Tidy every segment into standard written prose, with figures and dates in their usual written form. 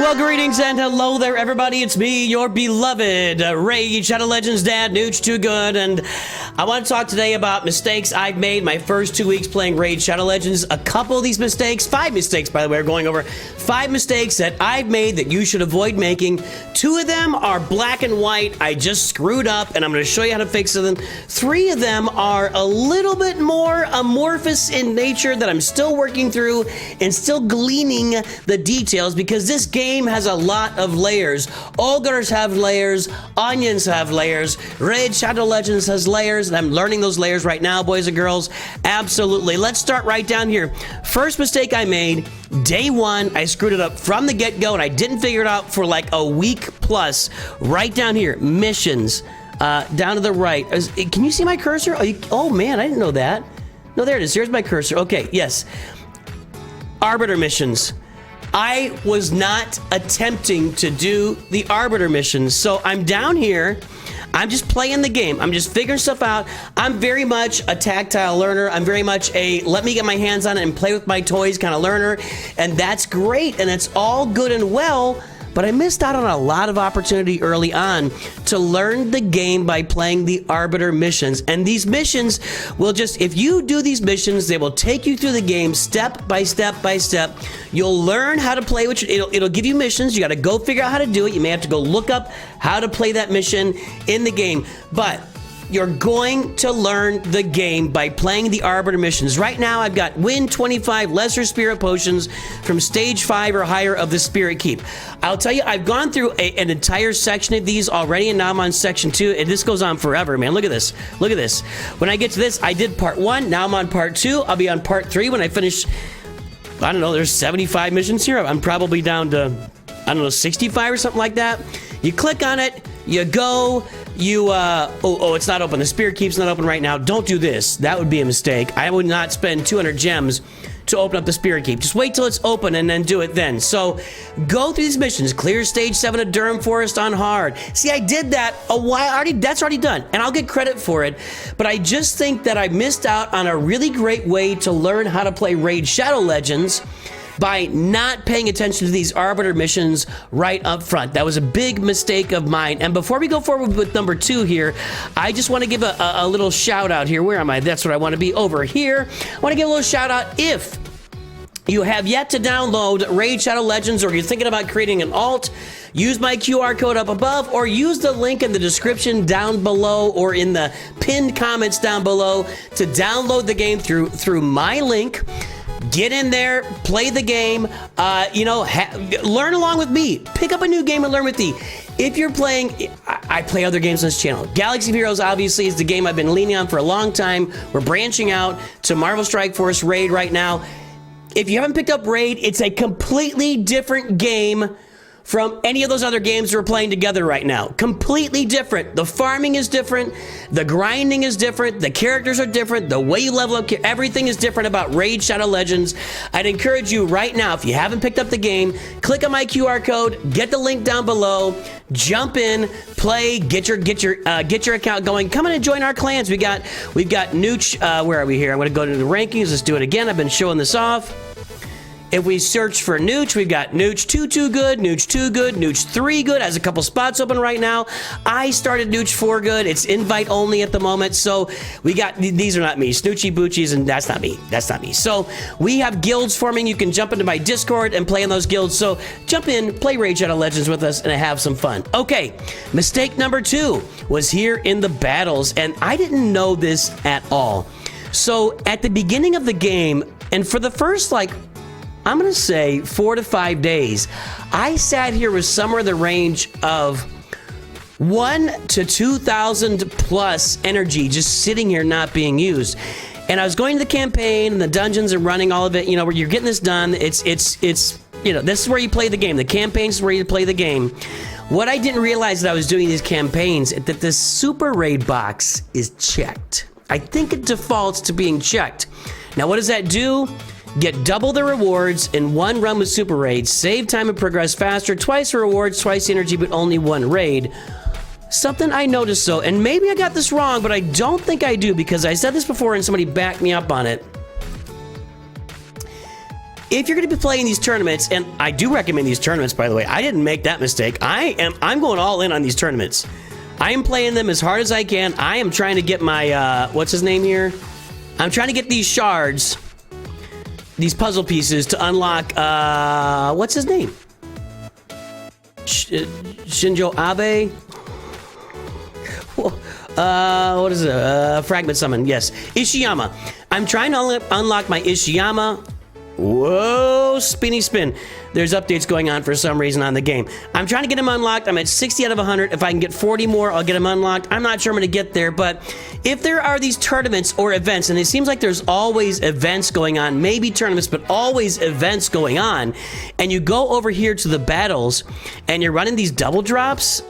Well, greetings and hello there, everybody. It's me, your beloved Raid Shadow Legends dad, Nooch Too Good, and I want to talk today about mistakes I've made my first 2 weeks playing Raid Shadow Legends. A couple of these mistakes, 5 mistakes, by the way, we're going over 5 mistakes that I've made that you should avoid making. 2 of them are black and white. I just screwed up, and I'm going to show you how to fix them. 3 of them are a little bit more amorphous in nature that I'm still working through and still gleaning the details because this game has a lot of layers. Ogres have layers, onions have layers, Raid Shadow Legends has layers, and I'm learning those layers right now, boys and girls. Absolutely. Let's start right down here. First mistake I made, day 1, I screwed it up from the get-go, and I didn't figure it out for like a week plus. Right down here, missions, down to the right. Can you see my cursor? Oh man, I didn't know that. No, there it is. Here's my cursor. Okay, yes. Arbiter missions. I was not attempting to do the arbiter missions, so I'm down here. I'm just playing the game. I'm just figuring stuff out. I'm very much a tactile learner. I'm very much a let me get my hands on it and play with my toys kind of learner, and that's great, and it's all good and well, but I missed out on a lot of opportunity early on to learn the game by playing the arbiter missions. And these missions will just, if you do these missions, they will take you through the game step by step by step. You'll learn how to play, which it'll give you missions. You got to go figure out how to do it. You may have to go look up how to play that mission in the game. But you're going to learn the game by playing the arbiter missions. Right now, I've got win 25 lesser spirit potions from stage 5 or higher of the spirit keep. I'll tell you, I've gone through an entire section of these already, and now I'm on section 2, and this goes on forever, man. Look at this. Look at this. When I get to this, I did part 1. Now I'm on part 2. I'll be on part 3 when I finish. I don't know. There's 75 missions here. I'm probably down to, I don't know, 65 or something like that. You click on it. You go. It's not open. The spirit keep's not open right now. Don't do this. That would be a mistake. I would not spend 200 gems to open up the spirit keep. Just wait till it's open and then do it then. So go through these missions. Clear stage 7 of Durham Forest on hard. See, I did that a while already. That's already done, and I'll get credit for it. But I just think that I missed out on a really great way to learn how to play Raid Shadow Legends by not paying attention to these arbiter missions right up front. That was a big mistake of mine. And before we go forward with number 2 here, I just want to give a little shout out here. Where am I? That's what I want to be, over here. I want to give a little shout out. If you have yet to download Raid Shadow Legends, or you're thinking about creating an alt, use my QR code up above, or use the link in the description down below or in the pinned comments down below to download the game through my link. Get in there, play the game, learn along with me. Pick up a new game and learn with me. If you're playing, I play other games on this channel. Galaxy of Heroes obviously is the game I've been leaning on for a long time. We're branching out to Marvel Strike Force Raid right now. If you haven't picked up Raid, it's a completely different game from any of those other games we're playing together right now. Completely different. The farming is different. The grinding is different. The characters are different. The way you level up, everything is different about Raid Shadow Legends. I'd encourage you right now, if you haven't picked up the game, click on my QR code, get the link down below, jump in, play, get your account going. Come in and join our clans. We've got Nooch. Where are we here? I'm going to go to the rankings. Let's do it again. I've been showing this off. If we search for Nooch, we've got Nooch 2 good, Nooch 2 good, Nooch 3 good, has a couple spots open right now. I started Nooch 4 good. It's invite only at the moment. So we got, these are not me, Snoochy Boochies, and that's not me. That's not me. So we have guilds forming. You can jump into my Discord and play in those guilds. So jump in, play Raid Shadow Legends with us, and have some fun. Okay, mistake number 2 was here in the battles, and I didn't know this at all. So at the beginning of the game, and for the first, I'm going to say 4 to 5 days, I sat here with somewhere in the range of 1 to 2,000 plus energy just sitting here not being used. And I was going to the campaign and the dungeons and running all of it, where you're getting this done. It's this is where you play the game. The campaigns is where you play the game. What I didn't realize that I was doing these campaigns, that this super raid box is checked. I think it defaults to being checked. Now, what does that do? Get double the rewards in 1 run with super raids, save time and progress faster, twice the rewards, twice the energy, but only 1 raid. Something I noticed though, and maybe I got this wrong, but I don't think I do, because I said this before and somebody backed me up on it. if you're going to be playing these tournaments, and I do recommend these tournaments, by the way, I didn't make that mistake. I'm going all in on these tournaments. I am playing them as hard as I can. I am trying to get my, what's his name here? I'm trying to get these shards, these puzzle pieces to unlock, what's his name? Shinjo Abe? What is it? Fragment summon, yes. Ishiyama. I'm trying to unlock my Ishiyama. Whoa, spinny spin. There's updates going on for some reason on the game. I'm trying to get him unlocked. I'm at 60 out of 100. If I can get 40 more, I'll get him unlocked. I'm not sure I'm going to get there, but if there are these tournaments or events, and it seems like there's always events going on, maybe tournaments, but always events going on, and you go over here to the battles, and you're running these double drops,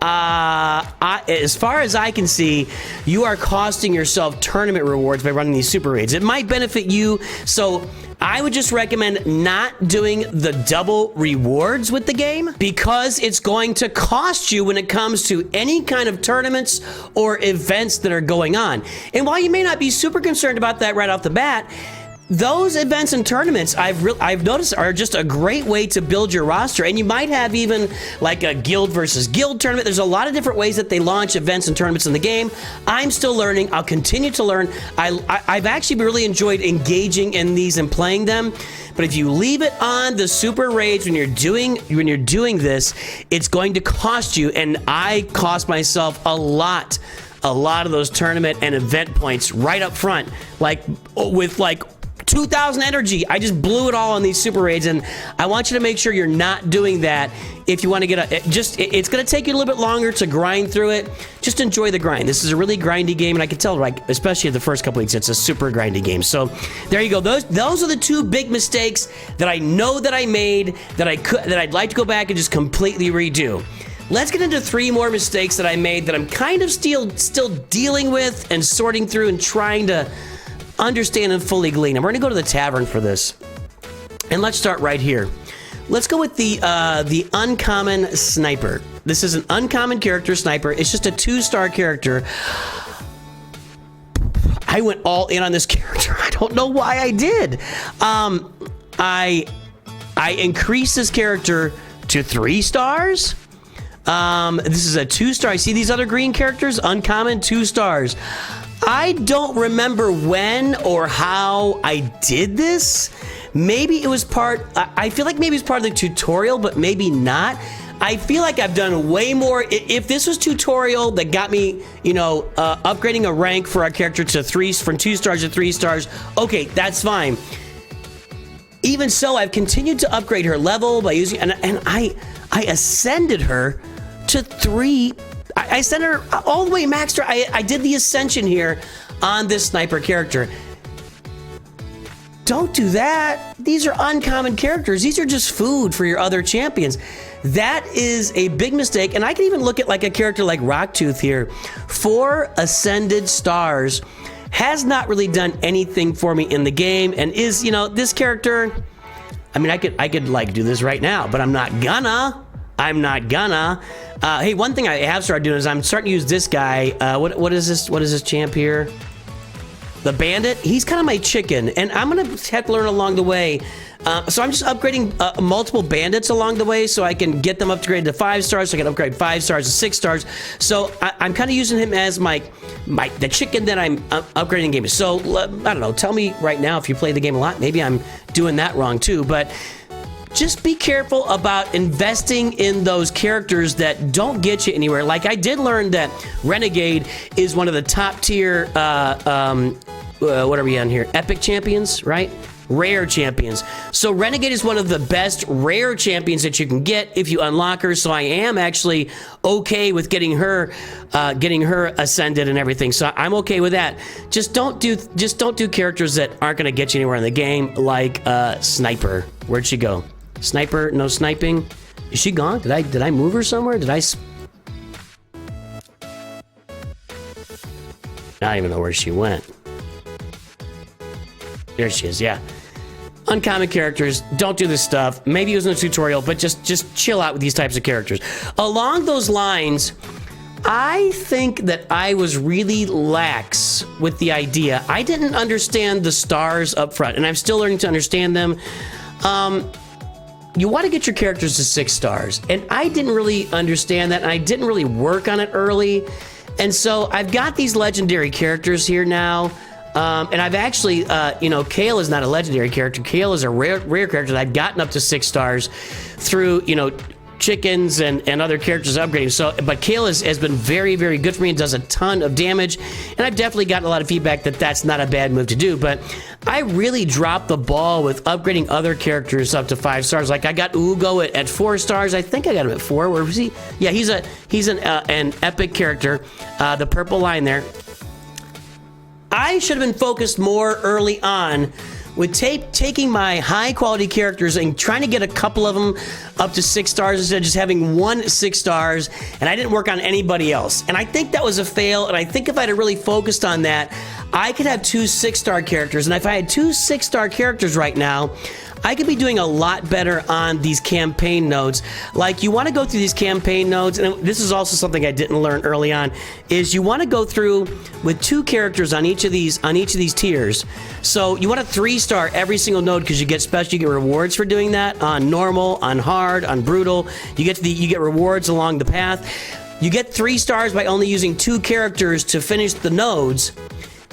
as far as I can see, you are costing yourself tournament rewards by running these super raids. It might benefit you, so I would just recommend not doing the double rewards with the game because it's going to cost you when it comes to any kind of tournaments or events that are going on. And while you may not be super concerned about that right off the bat, those events and tournaments I've noticed are just a great way to build your roster, and you might have even like a guild versus guild tournament. There's a lot of different ways that they launch events and tournaments in the game. I'm still learning. I'll continue to learn. I've actually really enjoyed engaging in these and playing them. But if you leave it on the super raids when you're doing this, it's going to cost you, and I cost myself a lot of those tournament and event points right up front, like with like 2,000 energy. I just blew it all on these super raids, and I want you to make sure you're not doing that if you want to get it's going to take you a little bit longer to grind through it. Just enjoy the grind. This is a really grindy game, and I can tell, like, especially the first couple weeks, it's a super grindy game. So there you go. Those are the two big mistakes that I know that I made that I'd like to go back and just completely redo. Let's get into 3 more mistakes that I made that I'm kind of still dealing with and sorting through and trying to understand and fully glean. And we're gonna go to the tavern for this. And let's start right here. Let's go with the uncommon sniper. This is an uncommon character, sniper. It's just a 2-star character. I went all in on this character. I don't know why I did. I increased this character to 3 stars. This is a 2-star. I see these other green characters, uncommon, 2 stars. I don't remember when or how I did this. Maybe it was I feel like maybe it's part of the tutorial, but maybe not. I feel like I've done way more. If this was tutorial that got me, upgrading a rank for our character to from 2 stars to 3 stars, okay, that's fine. Even so, I've continued to upgrade her level by using, and I ascended her to 3. I sent her all the way maxed her. I did the ascension here on this sniper character. Don't do that. These are uncommon characters. These are just food for your other champions. That is a big mistake. And I can even look at like a character like Rocktooth here. 4 ascended stars. Has not really done anything for me in the game. And is, this character, I mean, I could like do this right now, but I'm not gonna. Hey, one thing I have started doing is I'm starting to use this guy. What is this champ here? The bandit. He's kind of my chicken, and I'm gonna have to learn along the way. So I'm just upgrading multiple bandits along the way, so I can get them upgraded to 5 stars. So I can upgrade 5 stars to 6 stars. So I'm kind of using him as the chicken that I'm upgrading games. So I don't know. Tell me right now if you play the game a lot. Maybe I'm doing that wrong too, but. Just be careful about investing in those characters that don't get you anywhere. Like I did learn that Renegade is one of the top tier, what are we on here? Epic champions, right? Rare champions. So Renegade is one of the best rare champions that you can get if you unlock her. So I am actually okay with getting her ascended and everything. So I'm okay with that. Just don't do characters that aren't gonna get you anywhere in the game, like Sniper. Where'd she go? Sniper, no sniping. Is she gone? Did I move her somewhere? I don't even know where she went. There she is, yeah. Uncommon characters, don't do this stuff. Maybe it was in a tutorial, but just chill out with these types of characters. Along those lines, I think that I was really lax with the idea. I didn't understand the stars up front, and I'm still learning to understand them. you want to get your characters to 6 stars. And I didn't really understand that, and I didn't really work on it early. And so I've got these legendary characters here now. And I've actually, Kale is not a legendary character. Kale is a rare character that I've gotten up to 6 stars through, chickens and other characters upgrading. So, but Kale has been very, very good for me and does a ton of damage. And I've definitely gotten a lot of feedback that that's not a bad move to do. But I really dropped the ball with upgrading other characters up to 5 stars. Like I got Ugo at 4 stars. I think I got him at 4. Where was he? Yeah, he's an epic character. The purple line there. I should have been focused more early on with taking my high quality characters and trying to get a couple of them up to 6 stars instead of just having 1 6 stars, and I didn't work on anybody else. And I think that was a fail, and I think if I'd have really focused on that, I could have 2 6-star characters. And if I had 2 6-star characters right now, I could be doing a lot better on these campaign nodes. Like, you want to go through these campaign nodes, and this is also something I didn't learn early on, is you want to go through with 2 characters on each of these tiers. So you want a 3-star every single node because you get rewards for doing that on normal, on hard, on brutal. You get rewards along the path. You get 3 stars by only using 2 characters to finish the nodes.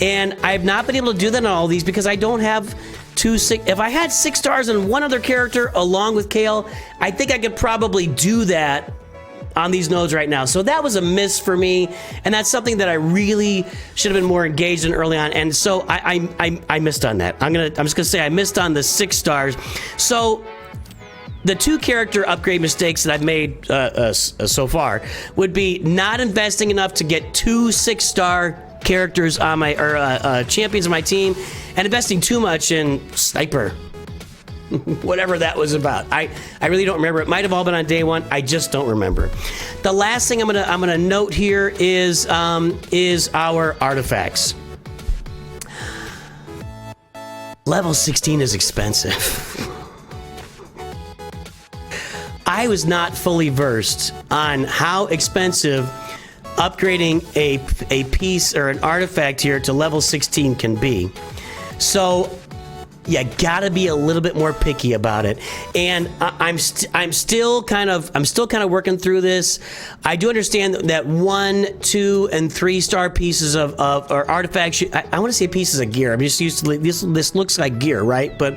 And I've not been able to do that on all these because I don't have 2 6. If I had 6 stars and 1 other character along with Kale, I think I could probably do that on these nodes right now. So that was a miss for me, and that's something that I really should have been more engaged in early on. And so I missed on that. I'm just gonna say I missed on the 6 stars. So the 2 character upgrade mistakes that I've made so far would be not investing enough to get 2 6-star characters on my champions on my team, and investing too much in sniper. Whatever that was about. I really don't remember. It might have all been on day 1. I just don't remember. The last thing I'm gonna note here is our artifacts. Level 16 is expensive. I was not fully versed on how expensive upgrading a piece or an artifact here to level 16 can be. So you gotta be a little bit more picky about it. And I'm still kind of working through this. I do understand that 1, 2, and 3-star pieces of or artifacts. I want to say pieces of gear. I'm just used to this looks like gear, right? But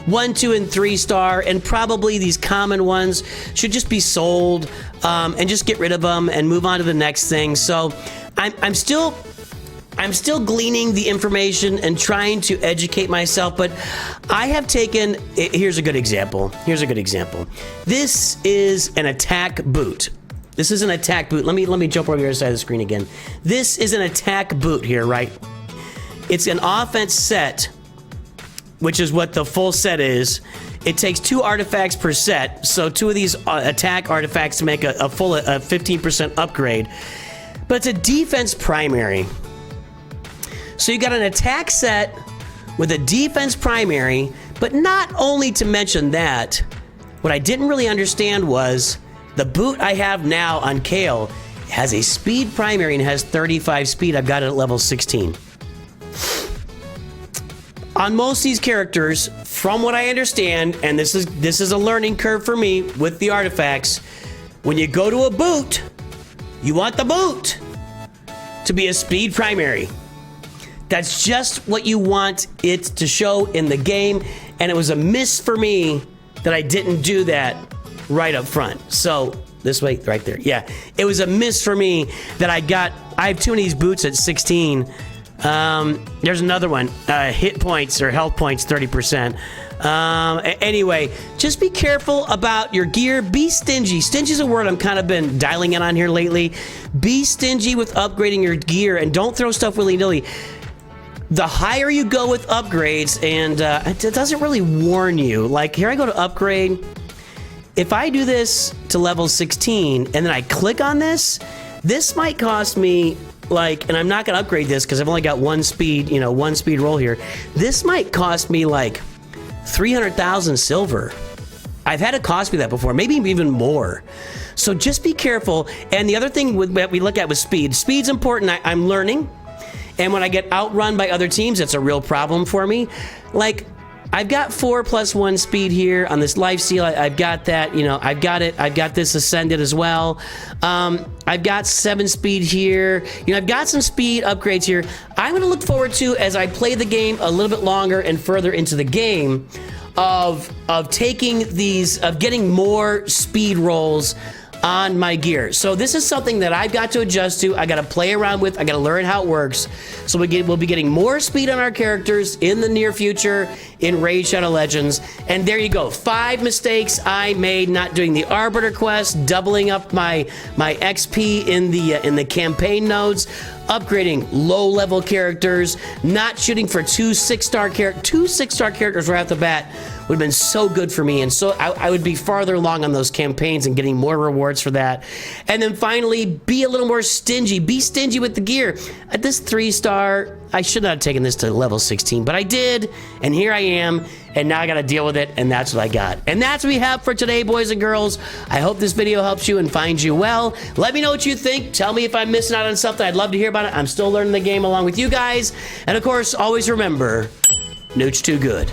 1, 2, and 3-star, and probably these common ones should just be sold and just get rid of them and move on to the next thing. So I'm still gleaning the information and trying to educate myself, but I have taken, here's a good example. This is an attack boot. Let me jump over the other side of the screen again. This is an attack boot here, right? It's an offense set, which is what the full set is. It takes 2 artifacts per set, so 2 of these attack artifacts to make a full 15% upgrade. But it's a defense primary. So you got an attack set with a defense primary, but not only to mention that, what I didn't really understand was the boot I have now on Kale has a speed primary and has 35 speed. I've got it at level 16. On most of these characters, from what I understand, and this is a learning curve for me with the artifacts, when you go to a boot, you want the boot to be a speed primary. That's just what you want it to show in the game, and it was a miss for me that I didn't do that right up front. So this way, right there, yeah, it was a miss for me that I have 2 of these boots at 16. There's another one, hit points or health points 30%. Anyway, just be careful about your gear. Be stingy. Stingy is a word I'm kind of been dialing in on here lately. Be stingy with upgrading your gear, and don't throw stuff willy-nilly. The higher you go with upgrades, and it doesn't really warn you. Like, here I go to upgrade. If I do this to level 16, and then I click on this might cost me, like, and I'm not going to upgrade this because I've only got 1 speed, 1 speed roll here. This might cost me, like, 300,000 silver. I've had it cost me that before, maybe even more. So just be careful. And the other thing that we look at with speed. Speed's important. I'm learning. And when I get outrun by other teams, it's a real problem for me. Like, I've got 4+1 speed here on this life seal. I've got that, you know, I've got it. I've got this ascended as well. I've got 7 speed here. You know, I've got some speed upgrades here. I'm going to look forward to, as I play the game a little bit longer and further into the game, of taking these, of getting more speed rolls on my gear. So this is something that I've got to adjust to. I got to play around with. I got to learn how it works. So we'll be getting more speed on our characters in the near future in Raid Shadow Legends. And there you go. 5 mistakes I made not doing the arbiter quest, doubling up my XP in the campaign nodes, upgrading low-level characters, not shooting for 2 6-star characters right off the bat would have been so good for me, and so I would be farther along on those campaigns and getting more rewards for that. And then finally, be a little more stingy. Be stingy with the gear. At this 3-star, I should not have taken this to level 16, but I did, and here I am, and now I gotta deal with it, and that's what I got. And that's what we have for today, boys and girls. I hope this video helps you and finds you well. Let me know what you think. Tell me if I'm missing out on something. I'd love to hear about it. I'm still learning the game along with you guys. And of course, always remember, Nooch too good.